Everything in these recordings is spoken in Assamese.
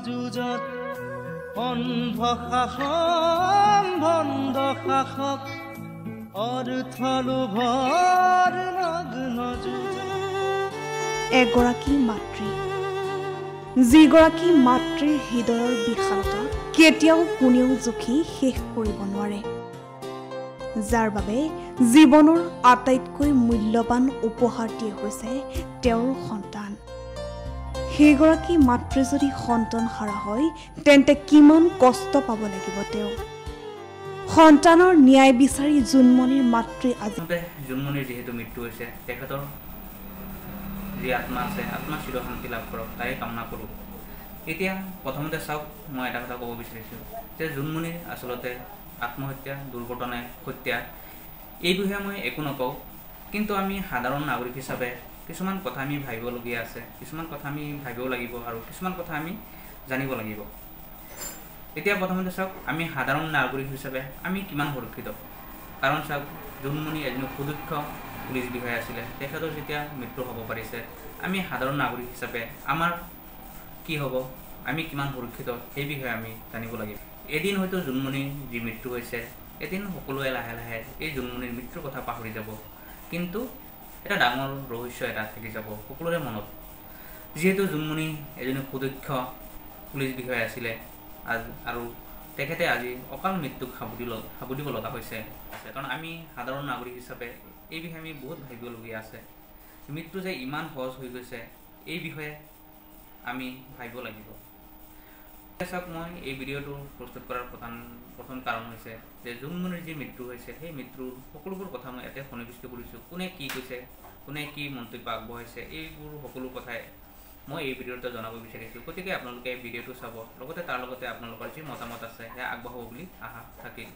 যুঁজত অন্ধ শাসন ভণ্ড শাসক অৰ্থ লোভৰ নগ্ন যুঁজত এগৰাকী মাতৃ যিগৰাকী মাতৃৰ হৃদয়ৰ বিশালতা কেতিয়াও কোনেও জুখি শেষ কৰিব নোৱাৰে যাৰ বাবে জীৱনৰ আটাইতকৈ মূল্যৱান উপহাৰটি হৈছে তেওঁৰ সন্তান সেইগৰাকী মাতৃ যদি সন্তান হাৰা হয় তেন্তে কিমান কষ্ট পাব লাগিব তেওঁ সন্তানৰ ন্যায় বিচাৰি জুনমণিৰ মাতৃ আজি জুনমণিৰ যেহেতু মৃত্যু হৈছে তেখেতৰ যি আত্মা আছে আত্মা চিৰ শান্তি লাভ কৰক তাই কামনা কৰোঁ এতিয়া প্ৰথমতে চাওক মই এটা কথা ক'ব বিচাৰিছোঁ যে জুনমণিৰ আচলতে আত্মহত্যা দুৰ্ঘটনা হত্যা এই বিষয়ে মই একো নকওঁ কিন্তু আমি সাধাৰণ নাগৰিক হিচাপে কিছুমান কথা আমি ভাবিবলগীয়া আছে কিছুমান কথা আমি ভাবিব লাগিব আৰু কিছুমান কথা আমি জানিব লাগিব এতিয়া প্ৰথমতে চাওক আমি সাধাৰণ নাগৰিক হিচাপে আমি কিমান সুৰক্ষিত কাৰণ চাওক জুনমণি এজন সুদক্ষ পুলিচ বিষয়া আছিলে তেখেতৰ যেতিয়া মৃত্যু হ'ব পাৰিছে আমি সাধাৰণ নাগৰিক হিচাপে আমাৰ কি হ'ব আমি কিমান সুৰক্ষিত সেই বিষয়ে আমি জানিব লাগিব এদিন হয়তো জুনমণিৰ যি মৃত্যু হৈছে এদিন সকলোৱে লাহে লাহে এই জুনমণিৰ মৃত্যুৰ কথা পাহৰি যাব কিন্তু এটা ডাঙৰ ৰহস্য এটা থাকি যাব সকলোৰে মনত যিহেতু জুনমণি এজন সুদক্ষ পুলিচ বিষয়া আছিলে আৰু তেখেতে আজি অকাল মৃত্যুক সাবুদিব লগা হৈছে কাৰণ আমি সাধাৰণ নাগৰিক হিচাপে এই বিষয়ে আমি বহুত ভাবিবলগীয়া আছে মৃত্যু যে ইমান সহজ হৈ গৈছে এই বিষয়ে আমি ভাবিব লাগিব চাওক মই এই ভিডিঅ'টো প্ৰস্তুত কৰাৰ প্ৰথম কাৰণ হৈছে যে জুনমণিৰ যি মৃত্যু হৈছে সেই মৃত্যুৰ সকলোবোৰ কথা মই ইয়াতে সন্নিৱিষ্ট কৰিছোঁ কোনে কি কৈছে কোনে কি মন্তব্য আগবঢ়াইছে এইবোৰ সকলো কথাই মই এই ভিডিঅ'তে জনাব বিচাৰিছোঁ গতিকে আপোনালোকে এই ভিডিঅ'টো চাব লগতে তাৰ লগতে আপোনালোকৰ যি মতামত আছে সেয়া আগবঢ়াব বুলি আশা থাকিল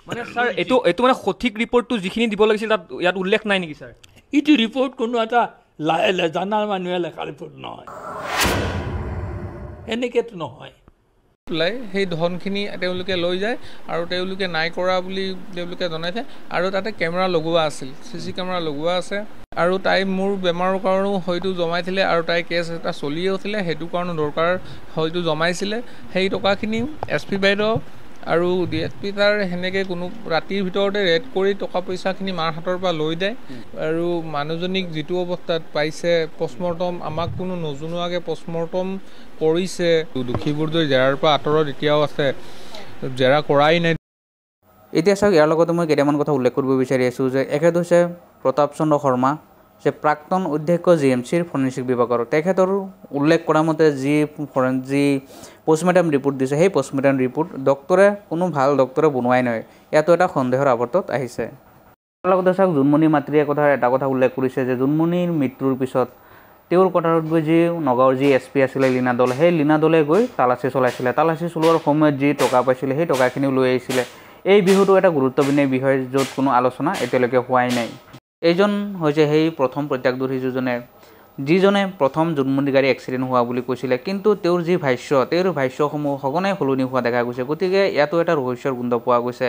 মানে ছাৰ এইটো মানে সঠিক ৰিপৰ্টটো যিখিনি দিব লাগিছিল তাত ইয়াত উল্লেখ নাই নেকি ছাৰ এইটো ৰিপৰ্ট কোনো এটা জানাৰ মানুহে লেখা ৰিপৰ্ট নহয় এনেকেতো নহয় সেই ধনখিনি তেওঁলোকে লৈ যায় আৰু তেওঁলোকে নাই কৰা বুলি তেওঁলোকে জনাইছে আৰু তাতে কেমেৰা লগোৱা আছিল CC কেমেৰা লগোৱা আছে আৰু তাই মোৰ বেমাৰৰ কাৰণেও হয়তো জমাইছিলে আৰু তাই কেছ এটা চলিয়ে উঠিলে সেইটো কাৰণে দৰকাৰ হয়তো জমাইছিলে সেই টকাখিনি SP বাইদেউ আৰু DSP তাৰ সেনেকৈ কোনো ৰাতিৰ ভিতৰতে ৰেড কৰি টকা পইচাখিনি মাৰ হাতৰ পৰা লৈ যায় আৰু মানুহজনীক যিটো অৱস্থাত পাইছে পষ্টমৰ্টম আমাক কোনো নজনোৱাকৈ পষ্টমৰ্টম কৰিছে দুখীবোৰ যদি জেৰাৰ পৰা আঁতৰত এতিয়াও আছে জেৰা কৰাই নাই এতিয়া চাওক ইয়াৰ লগতে মই কেইটামান কথা উল্লেখ কৰিব বিচাৰি আছোঁ যে এখেত হৈছে প্ৰতাপ চন্দ্ৰ শৰ্মা যে প্ৰাক্তন অধ্যক্ষ GMCৰ ফৰেনচিক বিভাগৰ তেখেতৰ উল্লেখ কৰা মতে যি পষ্টমৰ্টেম ৰিপৰ্ট দিছে সেই পষ্টমৰ্টেম ৰিপৰ্ট কোনো ভাল ডক্টৰে বনোৱাই নহয় ইয়াতো এটা সন্দেহৰ আৱৰ্তত আহিছে তাৰ লগতে চাওক জুনমণিৰ মাতৃয়ে এটা কথা উল্লেখ কৰিছে যে জুনমণিৰ মৃত্যুৰ পিছত তেওঁৰ কোঠাৰত গৈ যি নগাঁৱৰ যি SP আছিলে লীনা দল সেই লীনা দলে গৈ তালাচী চলাইছিলে তালাচী চলোৱাৰ সময়ত যি টকা পাইছিলে সেই টকাখিনিও লৈ আহিছিলে এই বিহুটো এটা গুৰুত্বপূৰ্ণ বিষয় য'ত কোনো আলোচনা এতিয়ালৈকে হোৱাই নাই এইজন হৈছে সেই প্ৰথম প্ৰত্যক্ষদৰ্শী যিজনে প্ৰথম জুনমণি গাড়ী এক্সিডেণ্ট হোৱা বুলি কৈছিলে কিন্তু তেওঁৰ যি তেওঁৰ ভাষ্যসমূহ সঘনাই সলনি হোৱা দেখা গৈছে গতিকে ইয়াতো এটা ৰহস্যৰ গোন্ধ পোৱা গৈছে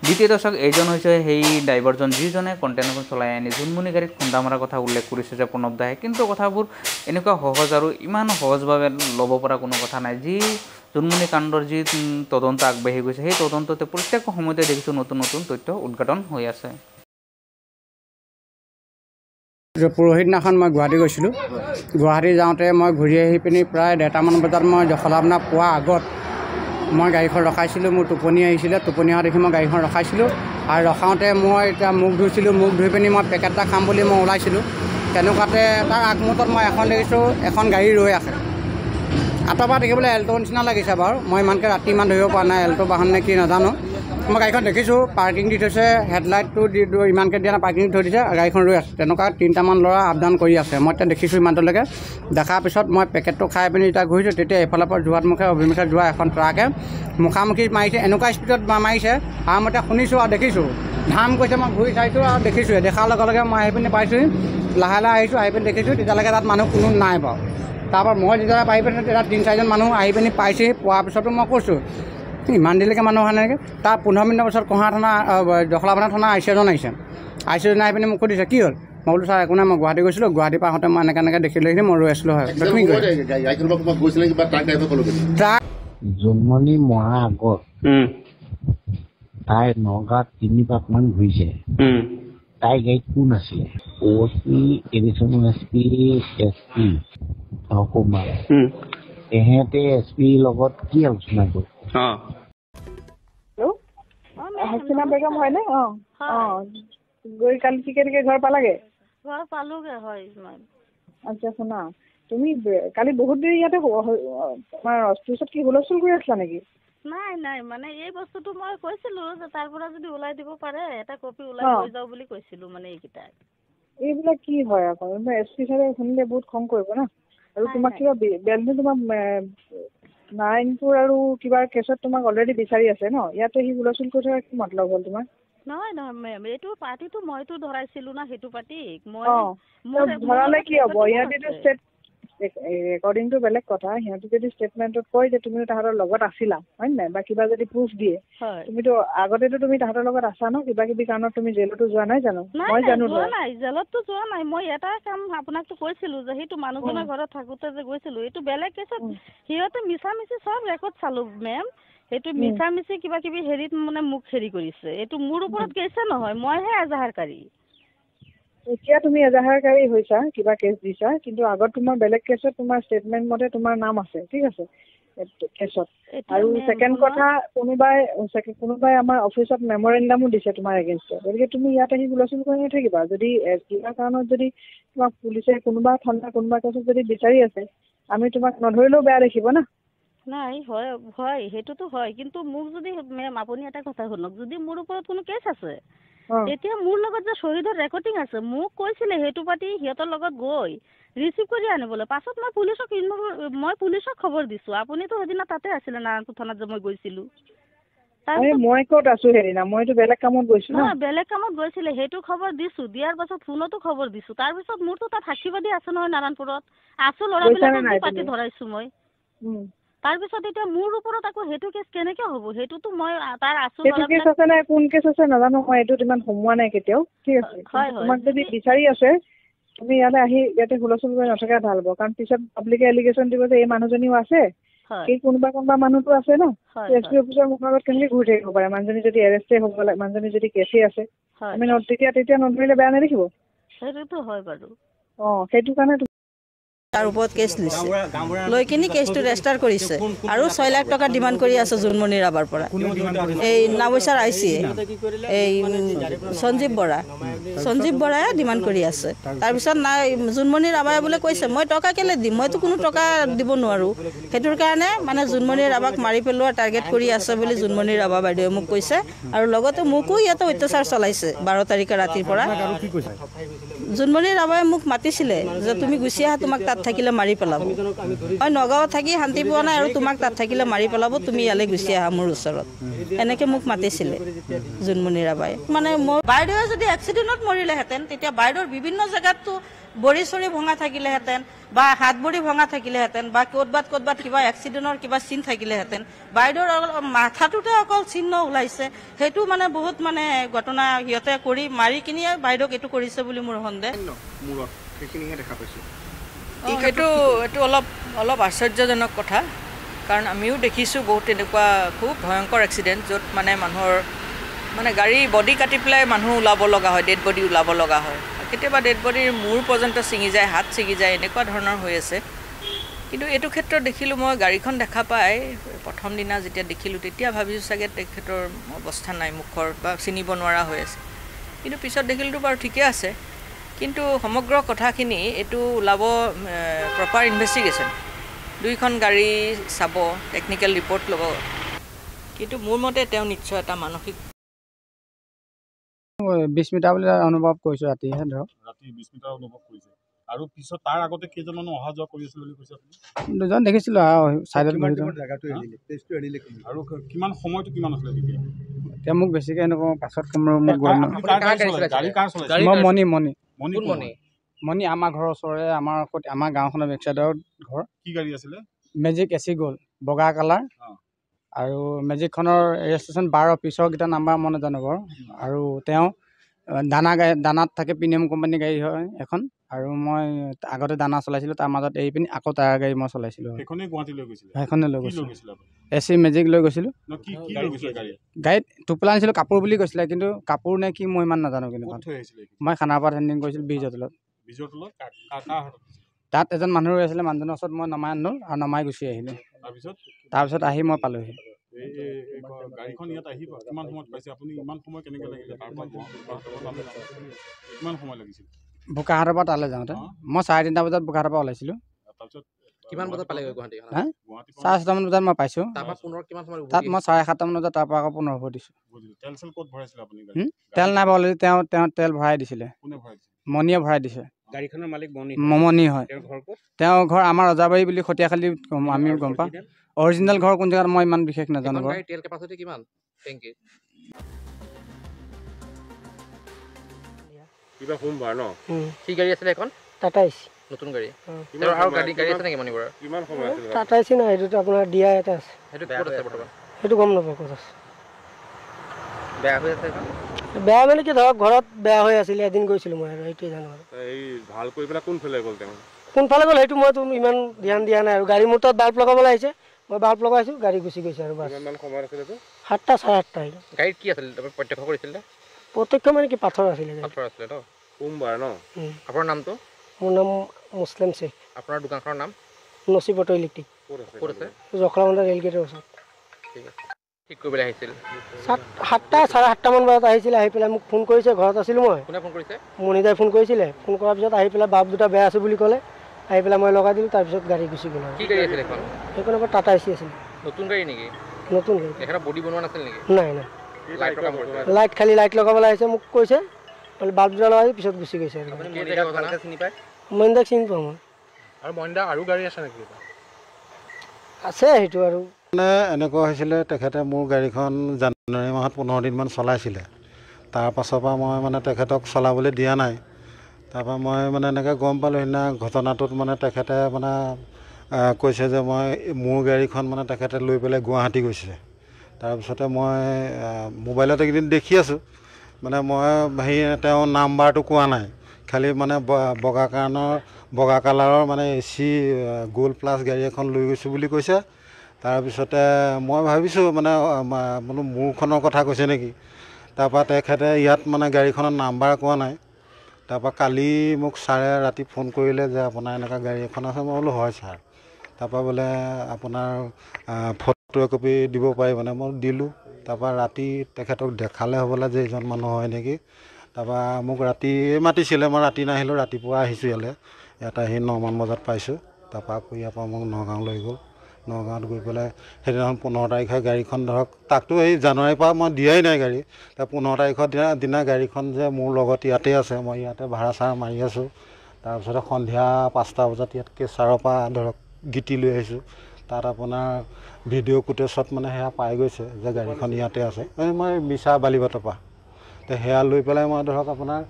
দ্বিতীয়তে চাওক এইজন হৈছে সেই ড্ৰাইভাৰজন যিজনে কণ্টেইনাৰখন চলাই আনি জুনমণি গাড়ীত খুন্দা মৰাৰ কথা উল্লেখ কৰিছে যে প্ৰণৱ দায়ে কিন্তু কথাবোৰ এনেকুৱা সহজ আৰু ইমান সহজভাৱে ল'ব পৰা কোনো কথা নাই যি জুনমণি কাণ্ডৰ যি তদন্ত আগবাঢ়ি গৈছে সেই তদন্ততে প্ৰত্যেক সময়তে দেখিছোঁ নতুন নতুন তথ্য উদ্ঘাটন হৈ আছে পৰহি দিনাখন মই গুৱাহাটী গৈছিলোঁ গুৱাহাটী যাওঁতে মই ঘূৰি আহি পিনি প্ৰায় 1:30মান বজাত মই জখলাবন্ধা পোৱাৰ আগত মই গাড়ীখন ৰখাইছিলোঁ মোৰ টোপনি আহিছিলে টোপনি অহা দেখি মই গাড়ীখন ৰখাইছিলোঁ আৰু ৰখাওঁতে মই এতিয়া মুখ ধুইছিলোঁ মুখ ধুই পিনি মই পেকেট এটা খাম বুলি মই ওলাইছিলোঁ তেনেকুৱাতে তাৰ আগমুহূৰ্তত মই এখন দেখিছোঁ এখন গাড়ী ৰৈ আছে আঁতৰ পৰা দেখিবলৈ এল্টো নিচিনা লাগিছে বাৰু মই ইমানকৈ ৰাতি ইমান ধৰিব পৰা নাই এল্টো বাহন নে কি নাজানো মই গাড়ীখন দেখিছোঁ পাৰ্কিং দি থৈছে হেডলাইটটো ইমানকৈ দিয়া নাই পাৰ্কিং থৈ দিছে গাড়ীখন ৰৈ আছে তেনেকুৱা 3টামান ল'ৰা আপ ডাউন কৰি আছে মই এতিয়া দেখিছোঁ ইমানটোলৈকে দেখাৰ পিছত মই পেকেটটো খাই পিনি এতিয়া ঘূৰিছোঁ তেতিয়া এইফালৰ পৰা যোৱাত অভিমুখে যোৱা এখন ট্ৰাকে মুখামুখি মাৰিছে এনেকুৱা স্পীডত মাৰিছে আৰু মই এতিয়া শুনিছোঁ আৰু দেখিছোঁ ধাম কৈছে মই ঘূৰি চাইছোঁ আৰু দেখিছোঁ দেখাৰ লগে লগে মই আহি পিনি পাইছোঁ লাহে লাহে আহিছোঁ আহি পিনি দেখিছোঁ তেতিয়ালৈকে তাত মানুহ কোনো নাই বাৰু তাৰপৰা মই যেতিয়া পাই পিনি তেতিয়া 3-4জন মানুহ আহি পিনি পাইছেহি পোৱাৰ পিছতো মই কৈছোঁ ইমান দেৰিলৈকে মানুহ অহা নাই তাৰ 15 মিনিটৰ পিছত কঁহা থানা জখলাবন্ধা থানা IC এজন আহিছে আহি পিনি মোক সুধিছে কি হ'ল মই বোলো ছাৰ একো নাই মই গুৱাহাটী গৈছিলোঁ গুৱাহাটীৰ পৰা আহোঁতে মই এনেকৈ দেখিলোঁ মই ৰৈ আছিলোঁ হয় ট্ৰাক জন্মনি মৰা আগত তাই নগাঁৱত 3 পাকমান ঘূৰিছে তাই গাড়ীত কোন আছিলে OC এডিশ্যনেল SP অসমৰ তেহেঁতে SP লগত কি আলোচনা কৰে হাসিনা বেগম হয়নে গৈ কালি কেনেকৈ ঘৰ পালাগে ঘৰ পালোগে হয় আচ্ছা শুনা তুমি কালি বহুত দেৰি ইয়াতে তোমাৰ অফিচত কি হুলস্থুল কৰি আছিলা নেকি নাই মানে এই বস্তুটো মই কৈছিলোঁ যে তাৰ পৰা যদি ওলাই দিব পাৰে এটা কপি ওলাই লৈ যাওঁ বুলি কৈছিলোঁ মানে এইকেইটাই এইবিলাক কি হয় আকৌ SP ছাৰে শুনিলে বহুত খং কৰিব না আৰু তোমাক কিবা বেলনি তোমাক নাৰায়ণপুৰ আৰু কিবা কেছত তোমাক অলৰেডি বিচাৰি আছে ন ইয়াতে সি হুলস্থুল কৰি থকা কি মতলব হ'ল তোমাৰ নহয় মেম এইটো পাৰ্টিটো মইতো ধৰাইছিলোঁ না সেইটো পাৰ্টিক মই ধৰালে কি হ'ব ইহঁতেতো ষ্টেট ৰেকৰ্ডিং টো বেলেগ কথা সিহঁতে যদি ষ্টেটমেণ্টত কয় যে তুমি তাহাঁতৰ লগত আছিলা হয় নাই বা কিবা যদি প্ৰুফ দিয়ে তুমিতো আগতেতো তুমি তাহাঁতৰ লগত আছা ন কিবা কিবি কাৰণত তুমি জেলতো যোৱা নাই জানো মই জানো নাই জেলততো যোৱা নাই মই এটা কাম আপোনাকতো কৈছিলোঁ যে সেইটো মানুহজনৰ ঘৰত থাকোঁতে যে গৈছিলোঁ এইটো বেলেগ কেছত সিহঁতে মিছামিছি চব ৰেকৰ্ড চালোঁ মেম সেইটো মিছামিছি কিবা কিবি হেৰিত মানে মোক হেৰি কৰিছে এইটো মোৰ ওপৰত কেছে নহয় মইহে এজাহাৰকাৰী এতিয়া তুমি এজাহাৰকাৰী হৈছা কিবা কেছ দিছা কিন্তু আগত তোমাৰ বেলেগ কেছত তোমাৰ ষ্টেটমেণ্ট মতে তোমাৰ নাম আছে ঠিক আছে কেছত আৰু ছেকেণ্ড কথা কোনোবাই আমাৰ অফিচত মেমৰেণ্ডামো দিছে তোমাৰ এগেইনষ্টত গতিকে তুমি ইয়াত আহি হুলস্থুল কৰি নাথাকিবা যদি কিবা কাৰণত যদি তোমাক পুলিচে কোনোবা কেছত যদি বিচাৰি আছে আমি তোমাক নধৰিলেও বেয়া দেখিব না নাই হয় সেইটোতো হয় কিন্তু মোক যদি মেম আপুনি এটা কথা শুনক যদি মোৰ ওপৰত কোনো কেছ আছে এতিয়া মোৰ লগত যে শ্বহীদৰ ৰেকৰ্ডিং আছে মোক কৈছিলে সেইটো পাতি সিহঁতৰ লগত গৈ ৰিচিভ কৰি আনিবলৈ পাছত মই পুলিচক খবৰ দিছোঁ আপুনিতো সেইদিনা তাতে আছিলে নাৰায়ণপুৰ থানাত যে মই গৈছিলোঁ মই ক'ত আছোঁ সেইদিনা মইতো বেলেগ কামত গৈছোঁ বেলেগ কামত গৈছিলে সেইটো খবৰ দিছোঁ দিয়াৰ পাছত ফোনতো খবৰ দিছোঁ তাৰপিছত মোৰতো তাত সাক্ষীবাদী আছে নহয় নাৰায়ণপুৰত আছোঁ ল'ৰাবিলাকক পাতি ধৰাইছোঁ মই তাৰপিছত এতিয়া মোৰ ওপৰত আকৌ সেইটো কেছ কেনেকে হ'ব সেইটোতো মই তাৰ আছোঁ কেছ আছে নাই কোন কেছ আছে নাজানো মই এইটো ইমান সোমোৱা নাই কেতিয়াও ঠিক আছে তোমাক যদি বিচাৰি আছে তুমি ইয়াতে হুলস্থুল কৰি নথকা ভাল হ'ব কাৰণ পিছত পাব্লিকে এলিগেশ্যন দিব যে এই মানুহজনীও আছে এই কোনোবা মানুহতো আছে ন SP অফিচৰ মুখৰ আগত কেনেকে ঘূৰি থাকিব পাৰে মানুহজনী যদি এৰেষ্টে হ'ব লাগে মানুহজনী যদি কেছে আছে আমি তেতিয়া নধৰিলে বেয়া নেদেখিব সেইটোতো হয় বাৰু সেইটো কাৰণে তাৰ ওপৰত কেছ লৈছে লৈ কিনি কেছটো ৰেজিষ্টাৰ কৰিছে আৰু 6 লাখ টকা ডিমাণ্ড কৰি আছে জোনমণি ৰাভাৰ পৰা এই নাৱৈচাৰ IC এই সঞ্জীৱ বৰাই ডিমাণ্ড কৰি আছে তাৰপিছত নাই জোনমণি ৰাভাই বোলে কৈছে মই টকা কেলে দিম মইতো কোনো টকা দিব নোৱাৰোঁ সেইটোৰ কাৰণে মানে জোনমণি ৰাভাক মাৰি পেলোৱাৰ টাৰ্গেট কৰি আছে বুলি জোনমণি ৰাভা বাইদেৱে মোক কৈছে আৰু লগতে মোকো ইয়াতে অত্যাচাৰ চলাইছে 12 তাৰিখে ৰাতিৰ পৰা জোনমণি ৰাভাই মোক মাতিছিলে যে তুমি গুচি আহা তোমাক তাত থাকিলে মাৰি পেলাব মই নগাঁৱত থাকি শান্তি পোৱা নাই আৰু তোমাক তাত থাকিলে মাৰি পেলাব তুমি ইয়ালৈ গুচি আহা মোৰ ওচৰত এনেকৈ মোক মাতিছিলে জোনমণি ৰাভাই মানে মোৰ বাইদেৱে যদি এক্সিডেণ্টত মৰিলেহেঁতেন তেতিয়া বাইদেউৰ বিভিন্ন জেগাততো বৰি চৰি ভঙা থাকিলেহেঁতেন বা হাত ভৰি ভঙা থাকিলেহেঁতেন বা ক'ৰবাত কিবা এক্সিডেণ্টৰ কিবা চিন থাকিলেহেঁতেন বাইদেউৰ মাথাটোতে অকল চিহ্ন ওলাইছে সেইটো মানে বহুত মানে ঘটনা সিহঁতে কৰি মাৰি কিনিয়ে বাইদেউক এইটো কৰিছে বুলি মোৰ সন্দেহ এইটো অলপ আশ্চৰ্যজনক কথা কাৰণ আমিও দেখিছোঁ বহুত তেনেকুৱা খুব ভয়ংকৰ এক্সিডেণ্ট য'ত মানে মানুহৰ মানে গাড়ী বডি কাটি পেলাই মানুহ ওলাব লগা হয় ডেড বডি ওলাব লগা হয় কেতিয়াবা ডেড বডিৰ মূৰ পৰ্যন্ত ছিঙি যায় হাত ছিঙি যায় এনেকুৱা ধৰণৰ হৈ আছে কিন্তু এইটো ক্ষেত্ৰত দেখিলোঁ মই গাড়ীখন দেখা পাই প্ৰথম দিনা যেতিয়া দেখিলোঁ তেতিয়া ভাবিছোঁ চাগে তেখেতৰ অৱস্থা নাই মুখৰ বা চিনিব নোৱাৰা হৈ আছে কিন্তু পিছত দেখিলোঁতো বাৰু ঠিকে আছে কিন্তু সমগ্ৰ কথাখিনি এইটো ওলাব প্ৰপাৰ ইনভেষ্টিগেশ্যন দুইখন গাড়ী চাব টেকনিকেল ৰিপৰ্ট ল'ব কিন্তু মোৰ মতে তেওঁ নিশ্চয় এটা মানসিক বিস্মিতা বুলি অনুভৱ কৰিছোঁ ৰাতিহে ধৰক ৰাতি বিস্মিতা অনুভৱ কৰিছে আৰু পিছত তাৰ আগতে কেইজন মানুহ অহা যোৱা কৰি আছিল বুলি কৈছে আপুনি দুজন দেখিছিলোঁ চাইডত আৰু কিমান সময়টো কিমান আছিলে এতিয়া মোক বেছিকৈ এনেকুৱা পাছত মণি আমাৰ ঘৰৰ ওচৰৰে আমাৰ গাঁওখনৰ বেক চাইডৰ ঘৰ কি গাড়ী আছিলে মেজিক এচি গ'ল বগা কালাৰ আৰু মেজিকখনৰ ৰেজিষ্ট্ৰেশ্যন 12 পিছৰ কেইটা নাম্বাৰ মই নাজানো বাৰু আৰু তেওঁ দানাত থাকে প্ৰিমিয়াম কোম্পানী গাড়ী হয় এখন আৰু মই আগতে দানা চলাইছিলোঁ তাৰ মাজত এৰি পিনি আকৌ টায়াৰ গাড়ী মই চলাইছিলোঁ সেইখনে লৈ গৈছিলোঁ AC মেজিক লৈ গৈছিলোঁ গাড়ীত টোপোলা আনিছিলোঁ কাপোৰ বুলি কৈছিলে কিন্তু কাপোৰ নে কি মই ইমান নাজানো কিন্তু মই খানাপাৰাত হেণ্ডিং কৰিছিলোঁ ব্ৰিজৰ তলত তাত এজন মানুহ ৰৈ আছিলে মানুহজনৰ ওচৰত মই নমাই আনিলোঁ আৰু নমাই গুচি আহিলোঁ তাৰপিছত আহি মই পালোহি বোকাহাটৰ পৰা তালৈ যাওঁতে মই 3:30 বজাত বোকাহাটৰ পৰা ওলাইছিলোঁ কিমান বজাত পালেগৈ গুৱাহাটী 4:30 বজাত মই পাইছোঁ তাত মই 7:30 বজাত তাৰ পৰা আকৌ পুনৰ উভতি দিছোঁ তেল নাই পাবলৈ তেওঁ তেল ভৰাই দিছিলে মণিয়ে ভৰাই দিছে গাড়ীখনৰ মালিক মমনি হয় তেওঁৰ ঘৰ আমাৰ ৰজাবাৰী বুলি খটিয়াখালি আমি গম পাওঁ অৰিজিনেল ঘৰ কোন জেগাত মই ইমান বিশেষ নাজানো তেল কেপাচিটি কিমান টেংকি কিবা সোমবাৰ ন কি গাড়ী আছিলে এখন টাটা এচি নতুন গাড়ী আৰু গাড়ী আছে নেকি মণিবাৰ কিমান সময় আছিল টাটা এচি না এইটো আপোনাৰ দিয়া এটা আছে সেইটো ক'ত আছে বৰ্তমান সেইটো গম নাপাওঁ ক'ত আছে বেয়া হৈ আছে বেয়া মানে কি ধৰক ঘৰত বেয়া হৈ আছিলে এদিন গৈছিলোঁ মই আৰু সেইটোৱে জানো আৰু এই ভাল কৰি পেলাই কোনফালে গ'ল তেওঁ কোনফালে গ'ল সেইটো মইতো ইমান ধ্যান দিয়া নাই আৰু গাড়ী মোৰ তাত বাল্ব লগাবলৈ আহিছে মই বাল্ব লগাইছোঁ গাড়ী গুচি গৈছে আৰু বাছ কিমান সময় আছিল এইটো 7টা 7:30 আহিলে গাড়ীত কি আছিল প্ৰত্যক্ষ কৰিছিলে প্ৰত্যক্ষ মানে কি পাথৰ আছিলে ন সোমবাৰ ন আপোনাৰ নামটো মোৰ নাম মুছলিম শেখ আপোনাৰ দোকানখনৰ নাম নচিব অটো ইলেক্ট্ৰিক ক'ত আছে জখলাবন্ধা ৰেল গেটৰ ওচৰত ঠিক আছে ঠিক কৰিবলৈ আহিছিল 7টা 7:30 মান বজাত আহিছিলে আহি পেলাই মোক ফোন কৰিছে ঘৰত আছিলোঁ মই কোনে ফোন কৰিছে মণিদাই ফোন কৰিছিলে ফোন কৰাৰ পিছত আহি পেলাই বাল্ব দুটা বেয়া আছে বুলি ক'লে আহি পেলাই মই লগাই দিলোঁ তাৰপিছত গাড়ী গুচি গ'ল কি গাড়ী আছিল এখন সেইখন আকৌ টাটা এচি আছিল নতুন গাড়ী নেকি নতুন গাড়ী এখানে বডি বনোৱা নাছিল নেকি নাই লাইট খালি লাইট লগাবলৈ আহিছে মোক কৈছে বাল্ব দুটা লগাই পিছত গুচি গৈছে মহিন্দাক চিনি পাওঁ মই আৰু মহিন্দা আৰু গাড়ী আছে নেকি আছে সেইটো আৰু মানে এনেকুৱা হৈছিলে তেখেতে মোৰ গাড়ীখন জানুৱাৰী মাহত 15 দিনমান চলাইছিলে তাৰ পাছৰ পৰা মই মানে তেখেতক চলাবলৈ দিয়া নাই তাৰপৰা মই মানে এনেকৈ গম পালোঁ সেইদিনা ঘটনাটোত মানে তেখেতে মানে কৈছে যে মই মোৰ গাড়ীখন মানে তেখেতে লৈ পেলাই গুৱাহাটী গৈছে তাৰপিছতে মই মোবাইলত এইকেইদিন দেখি আছোঁ মানে মই তেওঁ নাম্বাৰটো কোৱা নাই খালি মানে বগা কালাৰৰ মানে AC গোল্ড প্লাছ গাড়ী এখন লৈ গৈছোঁ বুলি কৈছে তাৰপিছতে মই ভাবিছোঁ মানে মোৰখনৰ কথা কৈছে নেকি তাৰপৰা তেখেতে ইয়াত মানে গাড়ীখনৰ নাম্বাৰ কোৱা নাই তাৰপৰা কালি মোক ছাৰে ৰাতি ফোন কৰিলে যে আপোনাৰ এনেকুৱা গাড়ী এখন আছে মই বোলো হয় ছাৰ তাৰপৰা বোলে আপোনাৰ ফটো একপি দিব পাৰিব মানে মই দিলোঁ তাৰপৰা ৰাতি তেখেতক দেখালে হ'বলৈ যে এইজন মানুহ হয় নেকি তাৰপৰা মোক ৰাতি মাতিছিলে মই ৰাতি নাহিলোঁ ৰাতিপুৱা আহিছোঁ ইয়াত আহি 9 মান বজাত পাইছোঁ তাৰপৰা আকৌ ইয়াৰ পৰা মোক নগাঁও লৈ গ'ল নগাঁৱত গৈ পেলাই সেইদিনাখন 15 তাৰিখে গাড়ীখন ধৰক তাকতো এই জানুৱাৰীৰ পৰা মই দিয়াই নাই গাড়ী তাৰ 15 তাৰিখৰ দিনা গাড়ীখন যে মোৰ লগত ইয়াতে আছে মই ইয়াতে ভাড়া চাৰা মাৰি আছোঁ তাৰপিছতে সন্ধিয়া 5টা বজাত ইয়াত কেছাৰৰ পৰা ধৰক গিটি লৈ আহিছোঁ তাত আপোনাৰ ভিডিঅ' ফুটেজত মানে সেয়া পাই গৈছে যে গাড়ীখন ইয়াতে আছে মই মিছা বালিবাটৰ পৰা তো সেয়া লৈ পেলাই মই ধৰক আপোনাৰ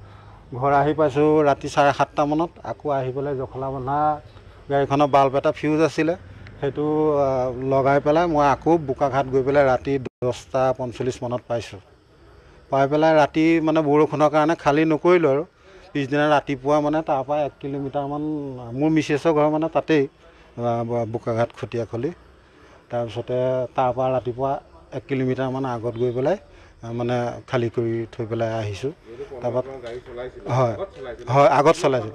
ঘৰ আহি পাইছোঁ ৰাতি 7:30 মানত আকৌ আহি পেলাই জখলাবন্ধা গাড়ীখনৰ বাল্ব এটা ফিউজ আছিলে সেইটো লগাই পেলাই মই আকৌ বোকাঘাট গৈ পেলাই ৰাতি 10:45 মানত পাইছোঁ পাই পেলাই ৰাতি মানে বৰষুণৰ কাৰণে খালী নকৰিলোঁ আৰু পিছদিনা ৰাতিপুৱা মানে তাৰপৰা 1 কিলোমিটাৰমান মোৰ মিছেছৰ ঘৰ মানে তাতেই বোকাঘাট খটিয়াখলি তাৰপিছতে তাৰপৰা ৰাতিপুৱা 1 কিলোমিটাৰমান আগত গৈ পেলাই মানে খালী কৰি থৈ পেলাই আহিছোঁ তাৰপৰা হয় আগত চলাইছোঁ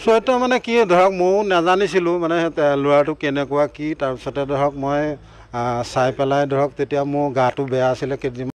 চৰিত্ৰ মানে কি ধৰক ময়ো নাজানিছিলোঁ মানে ল'ৰাটো কেনেকুৱা কি তাৰপিছতে ধৰক মই চাই পেলাই ধৰক তেতিয়া মোৰ গাটো বেয়া আছিলে কেইদিনমান